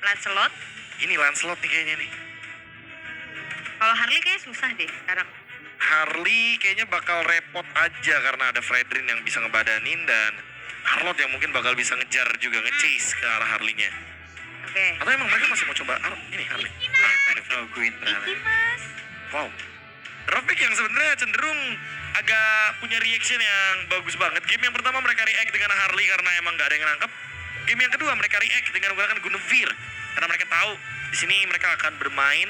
Lancelot. Ini Lancelot nih kayaknya nih. Kalau Harley kayaknya susah deh sekarang. Harley kayaknya bakal repot aja karena ada Fredrin yang bisa ngebadanin dan Harlot yang mungkin bakal bisa ngejar juga, nge-chase ke arah Harley-nya. Oke. Atau emang mereka masih mau coba ini Harley? Oh, Queen. Iki mas. Wow. Draft pick yang sebenarnya cenderung agak punya reaction yang bagus banget. Game yang pertama mereka react dengan Harley karena emang gak ada yang nangkep. Game yang kedua mereka react dengan menggunakan Guinevere karena mereka tahu di sini mereka akan bermain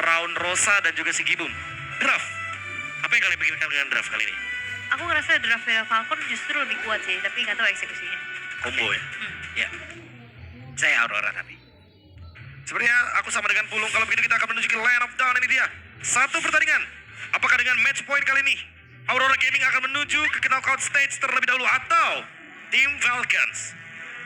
round Rosa dan juga Sigibum. Draft. Apa yang kalian pikirkan dengan draft kali ini? Aku ngerasa draftnya Falcon justru lebih kuat sih, tapi nggak tahu eksekusinya. Combo ya? Ya. Saya Aurora tapi. Sebenarnya aku sama dengan Pulung. Kalau begitu kita akan menuju ke Land of Dawn. Ini dia satu pertandingan. Apakah dengan match point kali ini Aurora Gaming akan menuju ke knockout stage terlebih dahulu, atau tim Falcons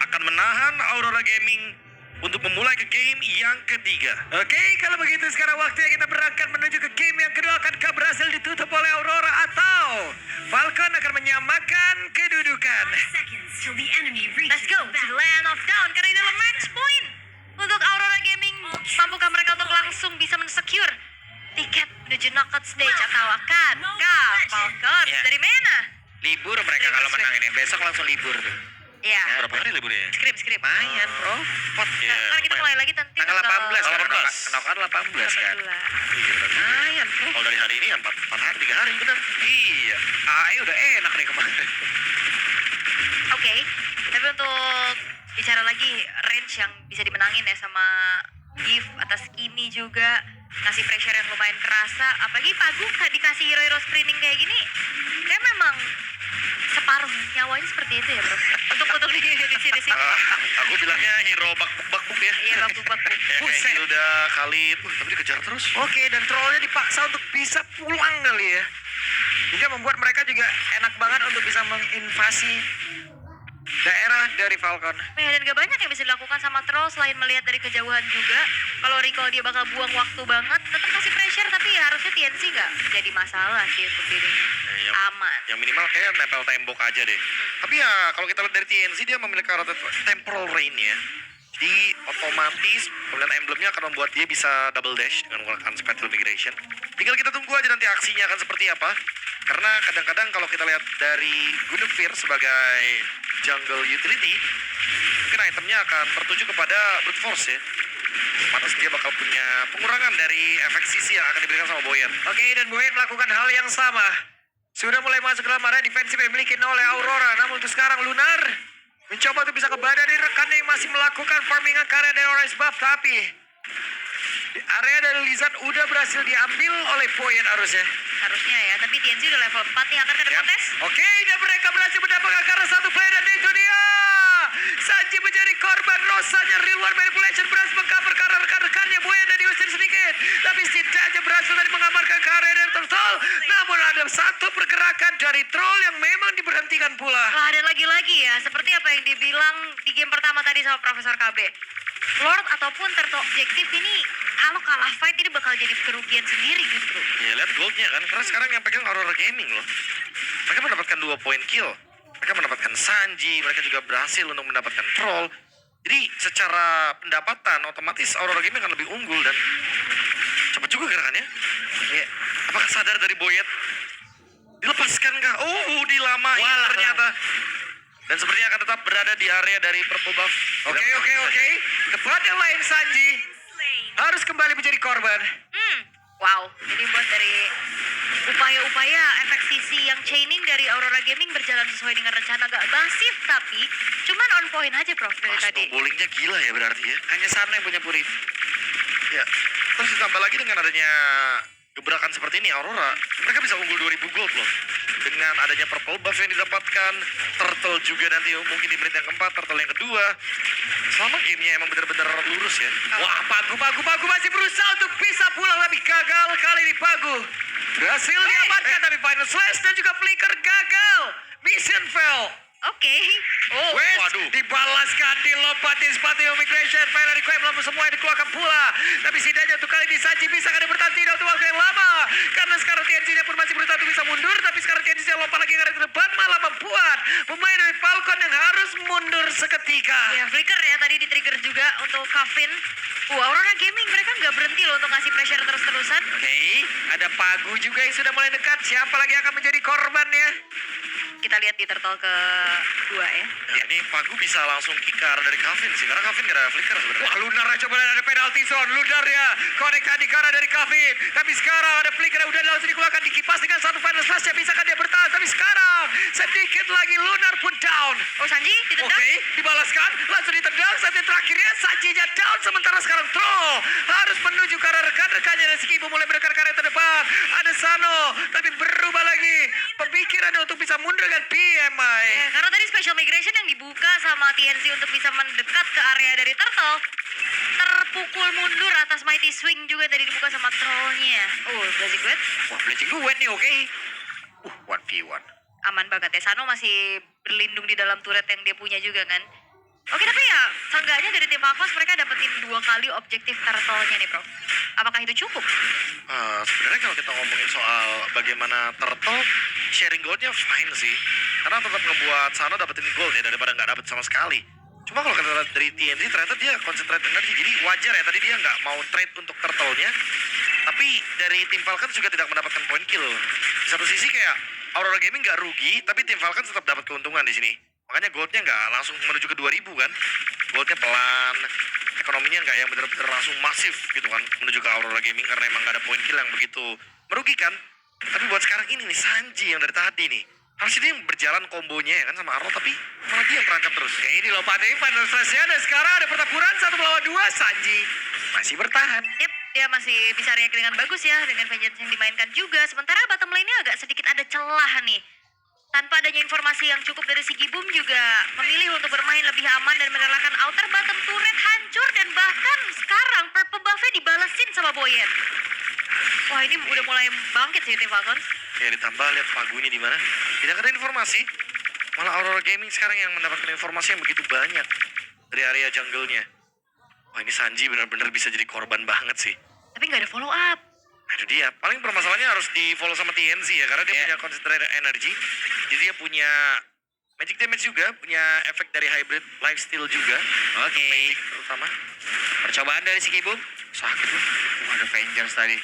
akan menahan Aurora Gaming untuk memulai ke game yang ketiga? Oke, kalau begitu sekarang waktunya kita berangkat menuju ke game yang kedua. Akankah berhasil ditutup oleh Aurora atau Falcon akan menyamakan kedudukan? Let's go to the Land of Dawn karena ini adalah match point untuk Aurora Gaming. Mampukah mereka untuk langsung bisa men-secure tiket menuju knockout stage atau akankah Falcons Ya. dari mana? Libur mereka kalau menang ini. Besok langsung libur tuh. Iya. Berapa hari liburnya? Skrip. Lumayan, bro. Pot ya. Kan kita mulai lagi nanti Tanggal 18 kan? 18. Knockout 18 kan? 18. Iya, benar. Lumayan, bro. Kalau dari hari ini 4 hari, 3 hari benar. Iya. AE udah enak nih kemarin. Oke, tapi untuk bicara lagi range yang bisa dimenangin ya sama Gift atas Kimi juga ngasih pressure yang lumayan kerasa, apalagi Pagu dikasih hero-hero sprinting kayak gini, kayak memang separuh nyawanya seperti itu ya bro. Untuk di sini. Aku bilangnya hero bakbuk ya. Iya bakbuk. Buset. Hilda, Khalid, tapi dikejar terus. Oke, dan trollnya dipaksa untuk bisa pulang kali ya. Hingga membuat mereka juga enak banget untuk bisa menginvasi daerah dari Falcon. Ya, dan gak banyak yang bisa dilakukan sama Troll selain melihat dari kejauhan juga. Kalau recall dia bakal buang waktu banget, tetap kasih pressure, tapi ya harusnya TNC gak jadi masalah sih untuk dirinya. Ya, Aman. Yang minimal kayak nempel tembok aja deh. Tapi ya kalau kita lihat dari TNC dia memiliki karakter temporal rain ya. Jadi otomatis kemudian emblemnya akan membuat dia bisa double dash dengan menggunakan spatial migration. Tinggal kita tunggu aja nanti aksinya akan seperti apa. Karena kadang-kadang kalau kita lihat dari Guinevere sebagai jungle utility, mungkin itemnya akan tertuju kepada brute force ya. Pantas dia bakal punya pengurangan dari efek sisi yang akan diberikan sama Boyan. Oke, dan Boyd melakukan hal yang sama. Sudah mulai masuk dalam area defensif yang dimiliki oleh Aurora. Namun untuk sekarang Lunar mencoba untuk bisa kebadani rekannya yang masih melakukan farmingan karya dari Orange Buff. Tapi di area dari Lizard udah berhasil diambil oleh Boyd harusnya. Harusnya ya, tapi TNC udah level 4 nih, akan ada kontes. Oke, dan mereka berhasil mendapatkan karena satu player dan itu dia. Sanji menjadi korban Rosanya reward manipulation berhasil mengcover karena rekan-rekannya Boyan dan diusir sedikit. Tapi setidaknya berhasil tadi mengamankan karya dari Troll. Namun ada satu pergerakan dari Troll yang memang diberhentikan pula. Wah, dan lagi-lagi ya, seperti apa yang dibilang di game pertama tadi sama Profesor KB. Lord ataupun Turtle Objective ini, kalau kalah fight ini bakal jadi kerugian sendiri justru. Ya lihat goldnya kan, karena sekarang yang pegang Aurora Gaming loh. Mereka mendapatkan 2 point kill. Mereka mendapatkan Sanji, mereka juga berhasil untuk mendapatkan Troll. Jadi secara pendapatan otomatis Aurora Gaming akan lebih unggul dan cepat juga gerakannya. Ya, apakah sadar dari Boyet? Dilepaskan kah? Oh, dilamain Walah, ternyata. Dan sepertinya akan tetap berada di area dari purple buff. Oke. Tempat yang lain Sanji harus kembali menjadi korban. Wow, jadi buat dari upaya-upaya efek sisi yang chaining dari Aurora Gaming berjalan sesuai dengan rencana, agak masif tapi cuman on point aja Prof dari tadi. Snowballingnya gila ya berarti ya. Hanya sana yang punya Purif. Ya, terus ditambah lagi dengan adanya gebrakan seperti ini Aurora, mereka bisa unggul 2000 gold loh. Dengan adanya purple buff yang didapatkan, turtle juga nanti mungkin di menit yang keempat, turtle yang kedua. Selama gamenya emang benar-benar lurus ya. Wah, Pagu masih berusaha untuk bisa pulang tapi gagal kali ini Pagu. Berhasil diamankan tapi final slash dan juga flicker gagal. Mission fail. Oke. Oh, waduh. Dibalaskan, dilompatin sepatu immigration, final requiem, lalu semua yang dikeluarkan pula. Tapi setidaknya untuk kali ini Sanji bisa kan bertahan tidak untuk waktu yang lama. Karena sekarang TNC-nya pun masih berusaha untuk bisa mundur, tapi sekarang TNC-nya lompat lagi karena ke depan malah membuat pemain dari Falcon yang harus mundur seketika. Ya, Flicker ya tadi di-trigger juga untuk Kavin. Aurora Gaming mereka nggak berhenti loh untuk ngasih pressure terus-terusan. Oke, ada Pagu juga yang sudah mulai dekat. Siapa lagi yang akan menjadi korbannya? Kita lihat di turtle kedua ya. Ya, ini Pagu bisa langsung kikar dari Kavin sih, karena Kavin gak ada flicker sebenarnya. Wah, Lunar coba lihat ada penalty zone. Lunar ya, connect di arah dari Kavin. Tapi sekarang ada flicker yang udah langsung dikeluarkan, dikipas dengan satu final slash. Bisakah dia bertahan? Tapi sekarang sedikit lagi Lunar pun down. Oh, Sanji ditendang. Oke, dibalaskan, langsung ditendang. Saat yang terakhirnya Sanjinya down, sementara sekarang Throw harus menuju ke arah rekan-rekannya dan Skibo mulai berdekat ke arah terdepan. Ada Sano, tapi berubah lagi pemikirannya untuk bisa mundur dengan PMI. Ya, karena tadi special migration yang dibuka sama TNC untuk bisa mendekat ke area dari Turtle terpukul mundur atas Mighty Swing juga tadi dibuka sama trollnya. Blazing Duet Wah, Blazing Duet nih, oke. 1v1. aman banget ya. Sano masih berlindung di dalam turret yang dia punya juga kan. Oke, tapi ya seenggaknya dari tim Falcons mereka dapetin 2 kali objektif turtle-nya nih, Bro. Apakah itu cukup? Sebenarnya kalau kita ngomongin soal bagaimana Turtle sharing goldnya fine sih, karena tetap ngebuat Sano dapetin gold ya daripada nggak dapet sama sekali. Cuma kalau kita lihat dari TNC ternyata dia concentrate energi, jadi wajar ya tadi dia nggak mau trade untuk Turtle-nya. Tapi dari tim Falcons juga tidak mendapatkan point kill. Di satu sisi kayak Aurora Gaming nggak rugi, tapi tim Falcons tetap dapat keuntungan di sini. Makanya goldnya nggak langsung menuju ke 2000 kan. Goldnya pelan, ekonominya nggak yang bener-bener langsung masif gitu kan menuju ke Aurora Gaming karena emang nggak ada point kill yang begitu merugikan. Tapi buat sekarang ini nih Sanji yang dari tadi nih, harusnya dia yang berjalan kombonya ya kan sama Arlo, tapi malah dia yang terancam terus. Oke, ini lompatin final slash-nya dan sekarang ada pertempuran 1 melawan 2. Sanji masih bertahan. Yep, dia masih bisa react dengan bagus ya dengan vengeance yang dimainkan juga. Sementara bottom lane-nya agak sedikit ada celah nih. Tanpa adanya informasi yang cukup dari Sigi Boom juga memilih untuk bermain lebih aman dan merelakan outer bottom turret hancur dan bahkan sekarang purple buff-nya dibalesin sama Boyet. Wah, ini udah mulai bangkit sih tim Falcons. Ya ditambah lihat pagunya di mana. Tidak ada informasi. Malah Aurora Gaming sekarang yang mendapatkan informasi yang begitu banyak dari area jungle-nya. Wah, ini Sanji benar-benar bisa jadi korban banget sih. Tapi nggak ada follow up. Itu dia. Paling permasalahannya harus di follow sama TNC ya, karena dia punya concentrated energy. Jadi dia punya magic damage juga, punya efek dari hybrid lifesteal juga. Oke, Terutama. percobaan dari Sigi Boom. Sakit loh. Wah, ada Vengeance tadi.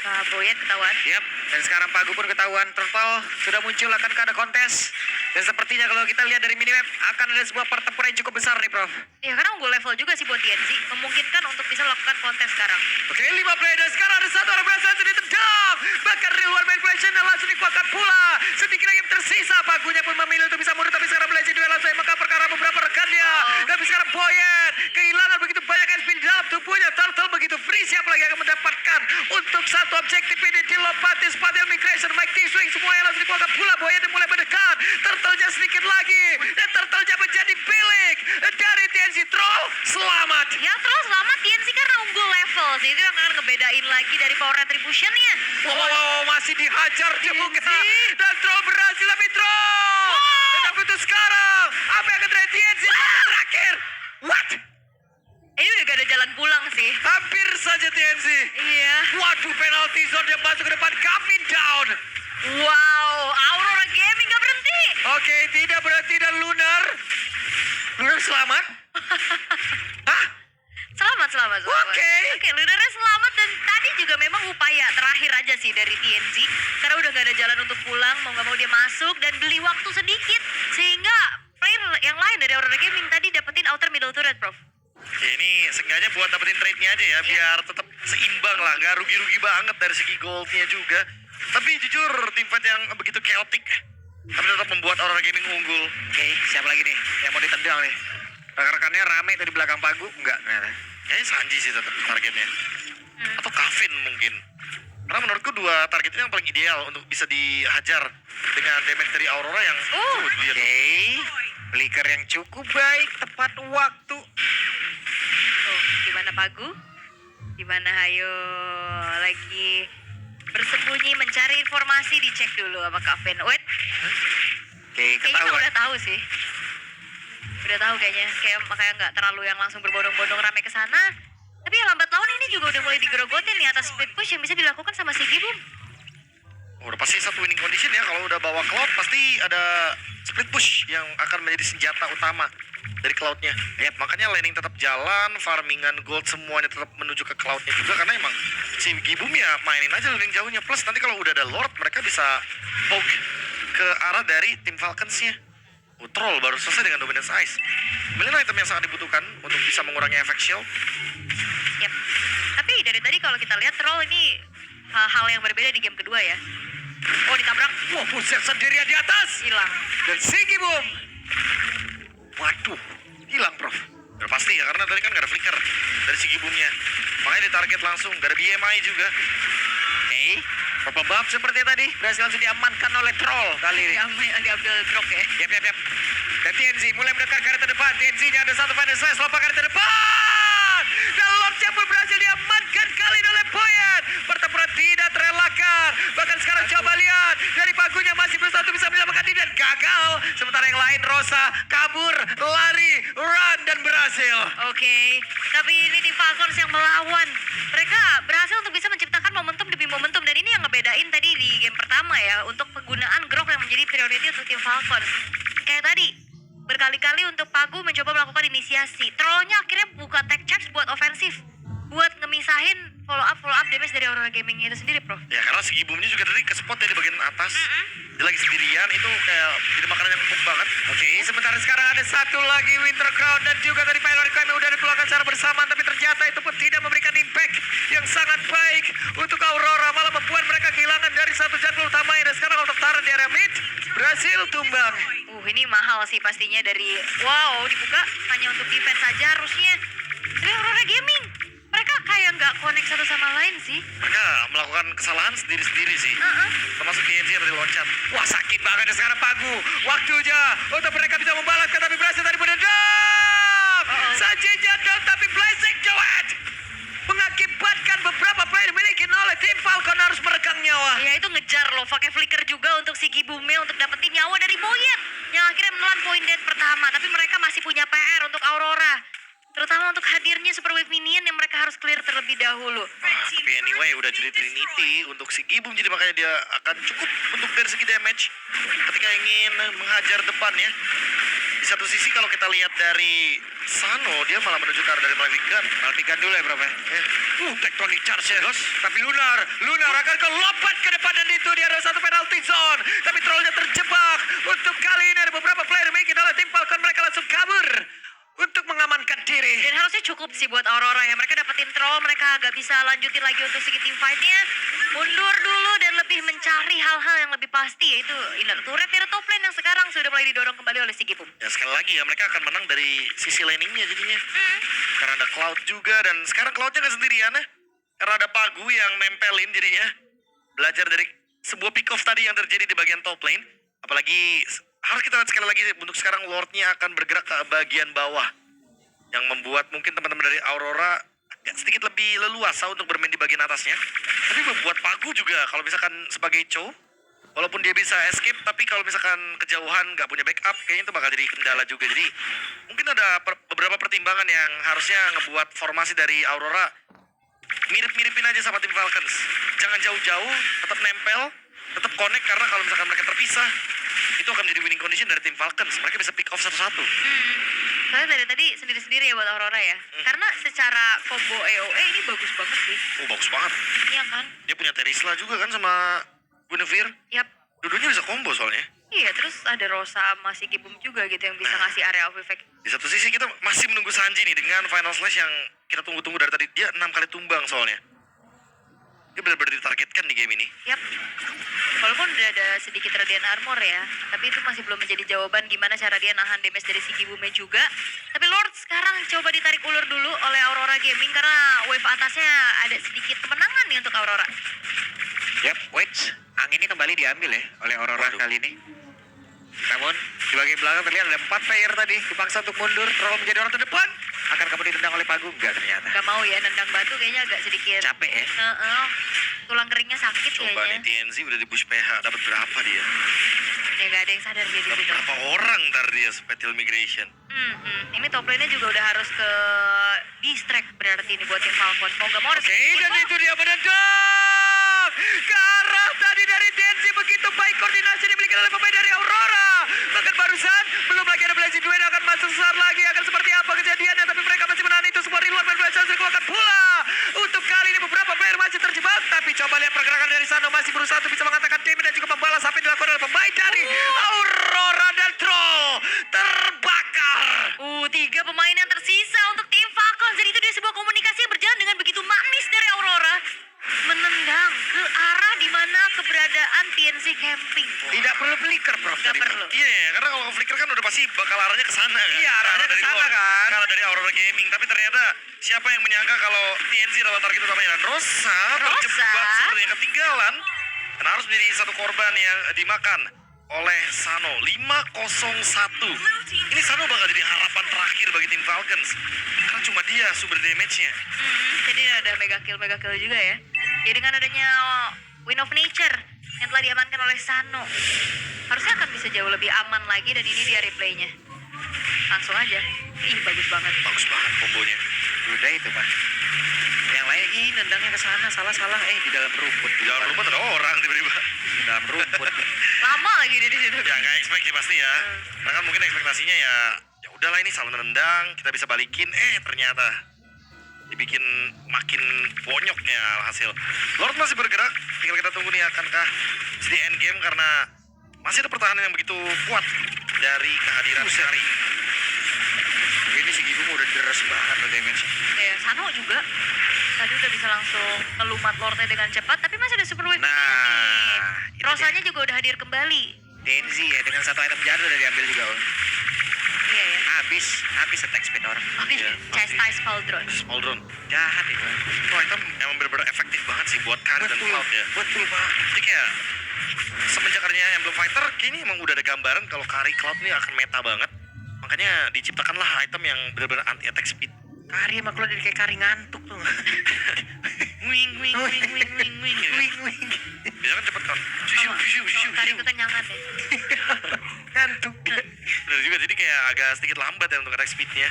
Nah, Boyet ketahuan. Yap, dan sekarang Pagu pun ketahuan. Turtle sudah muncul, akan ada kontes. Dan sepertinya kalau kita lihat dari minimap akan ada sebuah pertempuran yang cukup besar nih, Prof. Ya, karena unggul level juga sih buat TNC. Memungkinkan untuk bisa melakukan kontes sekarang. Oke, 5 player dan sekarang ada 1 orang berhasil ditendang. Bahkan real world manipulation dan langsung dikuatkan pula. Sedikit lagi tersisa, Pagunya pun memilih untuk bisa mundur. Tapi sekarang Blazing Duel langsung mengcover perkara beberapa rekannya. Tapi sekarang Boyet kehilangan begitu banyak SP di dalam tubuhnya. Turtle begitu free, siapa lagi yang akan mendapatkan untuk satu objektif ini dilopati Spatial Migration, Mike T-Swing semuanya langsung dikuatkan pula. Boyet yang mulai mendekat. Turtle-nya sedikit lagi dan Turtle-nya menjadi bilik dari TNC. Troll selamat. Ya, terus selamat TNC karena unggul level sih. Itu yang akan ngebedain lagi dari power retribution-nya. Wow, masih dihajar juga. Dan Troll berhasil, tapi Troll. Tapi itu sekarang apa yang akan terjadi? TNC terakhir. What? Ini udah gak ada jalan pulang sih. Hampir saja TNC. Iya. Waduh, penalty zone yang masuk ke depan. Kevin down. Wow, Aurora Gaming gak berhenti. Oke, tidak berhenti dan Lunar. Lunar selamat. Hah? Selamat. Oke, Lunarnya selamat dan tadi juga memang upaya terakhir aja sih dari TNC. Karena udah gak ada jalan untuk pulang, mau gak mau dia masuk dan beli waktu sedikit. Sehingga player yang lain dari Aurora Gaming tadi dapetin outer middle turret, Prof. Ya ini seenggaknya buat dapetin trade-nya aja ya, biar tetap seimbang lah, nggak rugi-rugi banget dari segi gold-nya juga. Tapi jujur, tim fight yang begitu chaotic, tapi tetap membuat Aurora Gaming unggul. Oke, siapa lagi nih yang mau ditendang nih? Rekan-rekannya rame dari belakang Pagu. Enggak, ternyata. Kayaknya Sanji sih tetap targetnya. Atau Kavin mungkin. Karena menurutku 2 target ini yang paling ideal untuk bisa dihajar dengan damage dari Aurora yang dia. Oke, flicker yang cukup baik, tepat waktu. Tuh, gimana Pagu? Gimana Hayo lagi bersembunyi mencari informasi, dicek dulu sama Kavin. Wait, Oke, kayaknya ketahuan. udah tahu sih. Udah tahu kayaknya, kayak nggak terlalu yang langsung berbondong-bondong rame ke sana. Tapi ya lambat laun ini juga udah mulai digerogotin nih atas split push yang bisa dilakukan sama Sigi Boom. Udah pasti satu winning condition ya, kalau udah bawa Cloud pasti ada split push yang akan menjadi senjata utama dari cloudnya. Ya, makanya laning tetap jalan, farmingan gold semuanya tetap menuju ke cloudnya juga karena emang si Gibum ya mainin aja laning jauhnya. Plus nanti kalau udah ada Lord mereka bisa poke ke arah dari tim Falcons-nya. Troll baru selesai dengan Dominance Ice. Beliin item yang sangat dibutuhkan untuk bisa mengurangi efek shield. Yap. Tapi dari tadi kalau kita lihat Troll ini hal yang berbeda di game kedua ya. Oh, ditabrak, Wah, buset sendirian di atas. hilang. Dan Sigi Boom. Waduh, hilang Prof. Udah pasti ya karena tadi kan gak ada flicker dari si Gibumnya. Makanya ditarget langsung, gak ada BMI juga. Oke, Purple Buff seperti tadi berhasil langsung diamankan oleh Troll kali ini. Diambil grok ya. Yap. Dan TNZ mulai mendekat ke arah terdepan. TNZ-nya ada satu final slash, lompat ke arah terdepan. Dan Lordnya pun berhasil diamankan kali ini oleh Boyan. Pertempuran tidak terelakkan. Bahkan sekarang coba lihat. Dari pagunya masih berusaha untuk bisa menyelamatkan diri dan gagal. Sementara yang lain Rosa kabur, lari, run dan berhasil. Oke, tapi ini di Falcons yang melawan. Mereka berhasil untuk bisa menciptakan momentum demi momentum. Dan ini yang ngebedain tadi di game pertama ya. Untuk penggunaan grok yang menjadi priority untuk tim Falcons. Kayak tadi, berkali-kali untuk Pagu mencoba melakukan inisiasi. Trollnya akhirnya buka tech charge buat ofensif. Buat ngemisahin follow up damage dari Aurora Gaming itu sendiri, Prof. Ya karena si Gibumnya juga tadi ke spot ya di bagian atas. Dia lagi sendirian itu kayak jadi makanan yang empuk banget. Oke, sementara sekarang ada satu lagi Winter Crown dan juga tadi Pylon Reclaim yang udah dikeluarkan secara bersamaan, tapi ternyata itu pun tidak memberikan impact yang sangat baik untuk Aurora, malah membuat mereka kehilangan dari satu jungle utamanya. Dan sekarang untuk Tara di area mid berhasil tumbang. Ini mahal sih pastinya dari wow dibuka hanya untuk defense saja harusnya. Tapi Aurora Gaming mereka kayak nggak connect satu sama lain sih. Mereka melakukan kesalahan sendiri-sendiri sih. Termasuk KNG yang tadi loncat. Wah, sakit banget ya sekarang Pagu. Waktunya untuk mereka bisa membalaskan, tapi berhasil tadi menendang. Sanjay jatuh tapi Blazing Jawad mengakibatkan beberapa player dimiliki oleh tim Falcon harus meregang nyawa. Ya itu ngejar loh, pakai flicker juga untuk si Gibume untuk dapetin nyawa dari Boyan yang akhirnya menelan poin dead pertama. Tapi mereka masih punya PR untuk Aurora, terutama untuk hadirnya Super Wave Minion yang mereka harus clear terlebih dahulu. Tapi anyway udah jadi Trinity untuk si Gibum, jadi makanya dia akan cukup untuk dari segi damage ketika ingin menghajar depan ya. Di satu sisi kalau kita lihat dari Sano, dia malah menuju ke arah dari Malefic Gun. Malefic Gun dulu ya, Prof. Tectonic Charge ya. Tapi Lunar akan ke lompat ke depan dan itu dia ada satu penalty zone. Tapi Trollnya terjebak. Untuk kali ini ada beberapa player dimiliki oleh tim Falcon, mereka langsung kabur untuk mengamankan diri. Dan harusnya cukup sih buat Aurora ya. Mereka dapetin troll, mereka agak bisa lanjutin lagi untuk segi team fight-nya. Mundur dulu dan lebih mencari hal-hal yang lebih pasti, yaitu inner turret dari top lane yang sekarang sudah mulai didorong kembali oleh si Gibum. Ya sekali lagi ya mereka akan menang dari sisi laningnya jadinya. Karena ada Cloud juga dan sekarang Cloudnya nggak sendirian ya. Karena ada Pagu yang nempelin jadinya. Belajar dari sebuah pick off tadi yang terjadi di bagian top lane. Apalagi harus kita lihat sekali lagi untuk sekarang Lordnya akan bergerak ke bagian bawah. Yang membuat mungkin teman-teman dari Aurora agak sedikit lebih leluasa untuk bermain di bagian atasnya. Tapi membuat Pagu juga kalau misalkan sebagai Chow, walaupun dia bisa escape, tapi kalau misalkan kejauhan nggak punya backup, kayaknya itu bakal jadi kendala juga. Jadi mungkin ada beberapa pertimbangan yang harusnya ngebuat formasi dari Aurora mirip-miripin aja sama tim Falcons. Jangan jauh-jauh, tetap nempel, tetap connect, karena kalau misalkan mereka terpisah, itu akan jadi winning condition dari tim Falcons. Mereka bisa pick off satu-satu. Soalnya dari tadi sendiri-sendiri ya buat Aurora ya. Karena secara combo AOE ini bagus banget sih. Oh bagus banget. Iya kan? Dia punya Terisla juga kan sama Guinevere. Yap. Dua-duanya bisa combo soalnya. Iya, terus ada Rosa sama si Gibum juga gitu yang bisa ngasih area of effect. Di satu sisi kita masih menunggu Sanji nih dengan Final Slash yang kita tunggu-tunggu dari tadi. Dia 6 kali tumbang soalnya. Dia benar-benar ditargetkan di game ini. Yap. Walaupun udah ada sedikit radiant armor ya, tapi itu masih belum menjadi jawaban gimana cara dia nahan damage dari si Gibume juga. Tapi Lord sekarang coba ditarik ulur dulu oleh Aurora Gaming karena wave atasnya ada sedikit kemenangan nih untuk Aurora. Yap, wait. Anginnya kembali diambil ya oleh Aurora kali ini. Namun di bagian belakang terlihat ada 4 player tadi dipaksa untuk mundur. Troll menjadi orang terdepan. Akan kemudian ditendang oleh Pagu. Enggak ternyata. Gak mau ya, nendang batu kayaknya agak sedikit Capek ya. tulang keringnya sakit Coba nih kayaknya. TNZ udah di push PH. Dapat berapa dia? Ya gak ada yang sadar dia di Dapat situ. berapa orang ntar dia Spatial Migration? Ini top lane-nya juga udah harus ke distract berarti ini buat tim Falcon. Mau gak mau harus. Oke, dan itu dia menendang ke arah tadi dari TNC. Begitu baik koordinasi dimiliki oleh pemain dari Aurora. Bahkan barusan belum lagi ada Blazing Duel akan masuk sesaat lagi. Akan seperti apa kejadiannya, tapi mereka masih menahan itu semua. Real World Manipulation dikeluarkan pula. Untuk kali ini beberapa player masih terjebak, tapi coba lihat pergerakan dari Sano masih berusaha untuk bisa mengatakan tim dan juga membalas apa yang dilakukan oleh pemain dari Aurora dan Troll terbakar. 3 pemain yang tersisa untuk tim Falcons. Jadi itu dia sebuah komunikasi yang berjalan dengan begitu manis dari Aurora. Menendang ke arah di mana keberadaan TNC Camping. Tidak perlu flicker, Prof. Nggak tadi, perlu. Prof. Iya, karena kalau ke flicker kan udah pasti bakal arahnya ke sana kan. Iya, arahnya ke Dari sana luar. kan. Kalau dari Aurora Gaming, tapi ternyata siapa yang menyangka kalau TNC adalah target utamanya, dan Rosa terjebak sepertinya ketinggalan dan harus menjadi satu korban yang dimakan oleh Sano. 5-0-1. Ini Sano bakal jadi harapan terakhir bagi tim Falcons karena cuma dia sumber damage-nya. Jadi ada mega kill juga ya. Ya dengan adanya Win of Nature yang telah diamankan oleh Sano, harusnya akan bisa jauh lebih aman lagi. Dan ini dia replaynya. Langsung aja. Ih, bagus banget. Bagus banget kombonya. Udah itu, Pak. Yang lain ini nendangnya ke sana, salah. Di dalam rumput. Di dalam rumput ada orang tiba-tiba. Di dalam rumput. Lama lagi dia di situ. Ya nggak expect sih pasti ya. Nah kan mungkin ekspektasinya ya udahlah ini salah nendang, kita bisa balikin. Ternyata dibikin makin bonyoknya hasil. Lord masih bergerak, tinggal kita tunggu nih akankah di end game karena masih ada pertahanan yang begitu kuat dari kehadiran Shari. Ini si Gibung udah deres banget loh damage. Ya, Sano juga. Tadi udah bisa langsung ngelumat Lordnya dengan cepat, tapi masih ada super wave Nah, nih. itu Rosanya juga udah hadir kembali. TNZ ya, dengan satu item jadul udah diambil juga, Om. Iya ya. Habis attack speed orang. Oke, Iya, chastise Pauldron. Small drone. Jahat itu. Wah itu emang bener-bener efektif banget sih buat Kari dan Cloud ya. Betul, Pak. Jadi kayak semenjak adanya Emblem Fighter, kini emang udah ada gambaran kalau Kari Cloud ini akan meta banget. Makanya diciptakanlah item yang benar-benar anti attack speed. Kari emang keluar dari kayak kari ngantuk tuh. Wing wing wing wing wing wing. Gitu. Biasanya kan cepet kan. Kari kekenyangan deh. Ngantuk. Bener juga, jadi kayak agak sedikit lambat ya untuk attack speednya.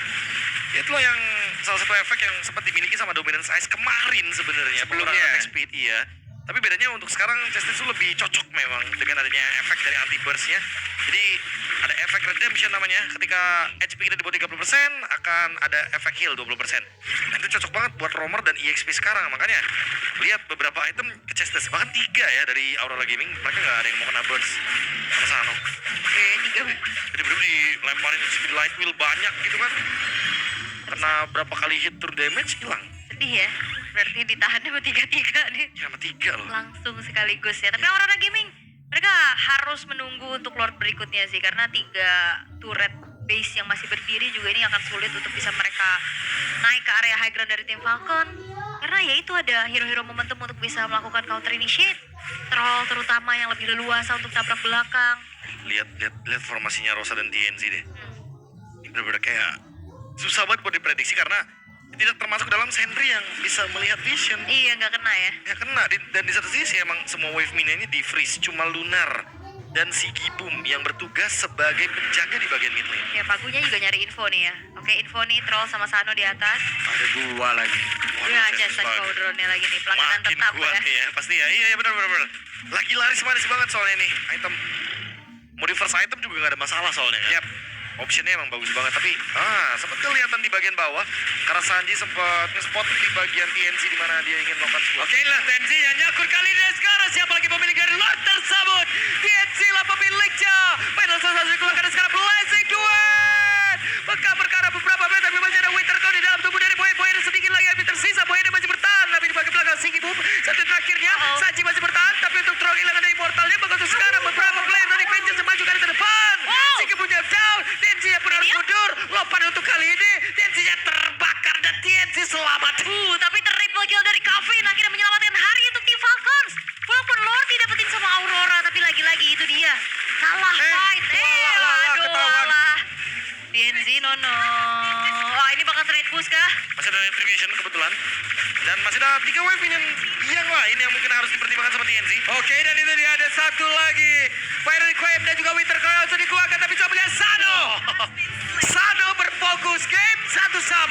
Ya itulah yang salah satu efek yang sempat dimiliki sama Dominance Ice kemarin sebenarnya. Penurunan Sebelumnya. attack speed, iya. Tapi bedanya untuk sekarang Justice itu lebih cocok memang dengan adanya efek dari anti burst-nya. Jadi ada efek redemption namanya. Ketika HP kita di bawah 30% akan ada efek heal 20%. Nah itu cocok banget buat roamer dan EXP sekarang. Makanya lihat beberapa item ke Justice, bahkan 3 ya dari Aurora Gaming. Mereka nggak ada yang mau kena burst sama Sano. Oke, 3. Jadi bener dilemparin speed light wheel banyak gitu kan. Kena berapa kali hit through damage hilang. Sedih ya. Berarti ditahannya sama 3-3 nih. Ya sama 3 loh. Langsung sekaligus ya. Tapi Aurora Gaming, mereka harus menunggu untuk Lord berikutnya sih. Karena 3 turret base yang masih berdiri juga ini akan sulit untuk bisa mereka naik ke area high ground dari tim Falcon. Karena ya itu ada hero-hero momentum untuk bisa melakukan counter initiate. Troll terutama yang lebih leluasa untuk tabrak belakang. Lihat formasinya Rosa dan TNZ deh. Ini bener-bener kayak susah banget buat diprediksi karena tidak termasuk dalam sentry yang bisa melihat vision. Iya, nggak kena ya. Ya kena, dan di satu sisi emang semua wave mini ini di freeze, cuma Lunar dan si Gibum yang bertugas sebagai penjaga di bagian mid lane. Ya, Pagunya juga nyari info nih ya. Oke, info nih Troll sama Sano di atas. Ada 2 lagi. Ya, Chester Cauldron-nya lagi nih. Pelangganan Makin tetap kuat ya. ya, pasti ya. Iya benar. Lagi laris manis banget soalnya nih item. Mau di first item juga gak ada masalah soalnya kan. Yap. Optionnya emang bagus banget, tapi sempat kelihatan di bagian bawah karena Sanji sempat nge-spot di bagian TNC di mana dia ingin melakukan sebuah. Oke, inilah TNC yang nyakur kali ini. Dan sekarang siapa lagi pemilik dari Lord tersebut? TNC lah pemiliknya. Final satu dikeluarkan dan sekarang Blazing Duet. Maka perkara beberapa menit tapi masih ada Winter Cloud di dalam tubuh dari Boy sedikit lagi yang tersisa. Boy masih bertahan tapi di bagian belakang Singi Boom. Satu terakhirnya Sanji masih bertahan tapi untuk Troll hilang dari immortalnya. Maka untuk sekarang beberapa player dari Vengeance maju ke depan. Singi Boom down. TNC yang pernah mundur. Lopan untuk kali ini. TNC yang terbakar dan TNC selamat. Tapi triple kill dari Kavin akhirnya menyelamatkan hari untuk tim Falcons. Walaupun Lord didapetin sama Aurora, tapi lagi-lagi itu dia. Salah fight. Ketahuan. Alah. DNZ nono. Wah, ini bakal trade push kah? Masih ada retribution kebetulan. Dan masih ada 3 wave yang lain yang mungkin harus dipertimbangkan sama TNC. Oke, dan itu dia ada satu lagi. Fire Requiem dan juga Winter Cloud sudah dikeluarkan, tapi coba lihat Sano. Sano berfokus game satu sama.